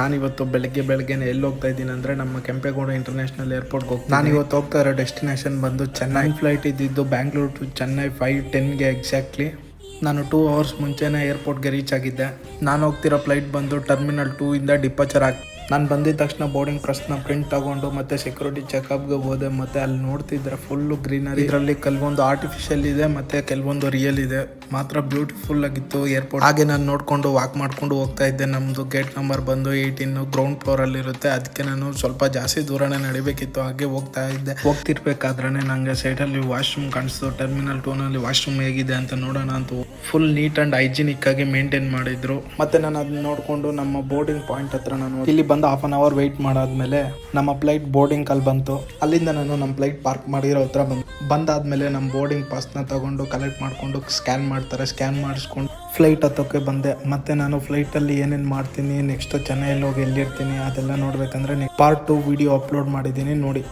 ನಾನಿವತ್ತು ಬೆಳಗ್ಗೆನೆ ಎಲ್ಲಿ ಹೋಗ್ತಾ ಇದ್ದೀನಿ ಅಂದರೆ ನಮ್ಮ ಕೆಂಪೇಗೌಡ ಇಂಟರ್ನ್ಯಾಷನಲ್ ಏರ್ಪೋರ್ಟ್ಗೆ ಹೋಗ್ತೀನಿ. ನಾನಿವತ್ತು ಹೋಗ್ತಾ ಇರೋ ಡೆಸ್ಟಿನೇಷನ್ ಬಂದು ಚೆನ್ನೈ. ಫ್ಲೈಟ್ ಇದ್ದಿದ್ದು ಬ್ಯಾಂಗ್ಳೂರ್ ಟು ಚೆನ್ನೈ 5:10ಗೆ ಎಕ್ಸಾಕ್ಟ್ಲಿ. ನಾನು 2 ಅವರ್ಸ್ ಮುಂಚೆನೇ ಏರ್ಪೋರ್ಟ್ಗೆ ರೀಚ್ ಆಗಿದ್ದೆ. ನಾನು ಹೋಗ್ತಿರೋ ಫ್ಲೈಟ್ ಬಂದು ಟರ್ಮಿನಲ್ 2 ಇಂದ ಡಿಪಾರ್ಚರ್ ಆಗಿ. ನಾನು ಬಂದಿದ್ದ ತಕ್ಷಣ ಬೋರ್ಡಿಂಗ್ ಪಾಸ್ನ ಪ್ರಿಂಟ್ ತಗೊಂಡು ಮತ್ತೆ ಸೆಕ್ಯೂರಿಟಿ ಚೆಕಪ್ಗೆ ಹೋದೆ. ಮತ್ತೆ ಅಲ್ಲಿ ನೋಡ್ತಿದ್ರೆ ಫುಲ್ಲು ಗ್ರೀನರಿ. ಇದರಲ್ಲಿ ಕೆಲವೊಂದು ಆರ್ಟಿಫಿಷಿಯಲ್ ಇದೆ ಮತ್ತೆ ಕೆಲವೊಂದು ರಿಯಲ್ ಇದೆ. ಮಾತ್ರ ಬ್ಯೂಟಿಫುಲ್ ಆಗಿತ್ತು ಏರ್ಪೋರ್ಟ್. ಹಾಗೆ ನಾನು ನೋಡ್ಕೊಂಡು ವಾಕ್ ಮಾಡ್ಕೊಂಡು ಹೋಗ್ತಾ ಇದ್ದೆ. ನಮ್ಮದು ಗೇಟ್ ನಂಬರ್ ಬಂದು 18 ಗ್ರೌಂಡ್ ಫ್ಲೋರಲ್ಲಿ ಇರುತ್ತೆ. ಅದಕ್ಕೆ ನಾನು ಸ್ವಲ್ಪ ಜಾಸ್ತಿ ದೂರನೇ ನಡಿಬೇಕಿತ್ತು. ಹಾಗೆ ಹೋಗ್ತಾ ಇದ್ದೆ. ಹೋಗ್ತಿರ್ಬೇಕಾದ್ರೆ ನನಗೆ ಸೈಡಲ್ಲಿ ವಾಶ್ರೂಮ್ ಕಾಣಿಸ್ತು. ಟರ್ಮಿನಲ್ 2ನಲ್ಲಿ ವಾಶ್ರೂಮ್ ಹೇಗಿದೆ ಅಂತ ನೋಡೋಣ ಅಂತ ಫುಲ್ ನೀಟ್ ಅಂಡ್ ಹೈಜಿನಿಕ್ ಆಗಿ ಮೇಂಟೈನ್ ಮಾಡಿದ್ರು. ಮತ್ತೆ ನಾನು ಅದನ್ನ ನೋಡಿಕೊಂಡು ನಮ್ಮ ಬೋರ್ಡಿಂಗ್ ಪಾಯಿಂಟ್ ಹತ್ರ ನಾನು ಇಲ್ಲಿ ಬಂದು ಹಾಫ್ ಅನ್ ಅವರ್ ವೆಯ್ಟ್ ಮಾಡಾದ್ಮೇಲೆ ನಮ್ಮ ಫ್ಲೈಟ್ ಬೋರ್ಡಿಂಗ್ ಕಾಲ್ ಬಂತು. ಅಲ್ಲಿಂದ ನಾನು ನಮ್ಮ ಫ್ಲೈಟ್ ಪಾರ್ಕ್ ಮಾಡಿರೋ ಹತ್ರ ಬಂದಾದ್ಮೇಲೆ ನಮ್ಮ ಬೋರ್ಡಿಂಗ್ ಪಾಸ್ನ ತಗೊಂಡು ಕಲೆಕ್ಟ್ ಮಾಡಿಕೊಂಡು ಸ್ಕ್ಯಾನ್ ಮಾಡ್ತಾರೆ. ಸ್ಕ್ಯಾನ್ ಮಾಡಿಸ್ಕೊಂಡು ಫ್ಲೈಟ್ ಹತ್ತೋಕ್ಕೆ ಬಂದೆ. ಮತ್ತೆ ನಾನು ಫ್ಲೈಟಲ್ಲಿ ಏನೇನು ಮಾಡ್ತೀನಿ, ನೆಕ್ಸ್ಟ್ ಚೆನ್ನೈಯಲ್ಲಿ ಹೋಗಿ ಎಲ್ಲಿರ್ತೀನಿ ಅದೆಲ್ಲ ನೋಡ್ಬೇಕಂದ್ರೆ ಪಾರ್ಟ್ 2 ವಿಡಿಯೋ ಅಪ್ಲೋಡ್ ಮಾಡಿದ್ದೀನಿ ನೋಡಿ.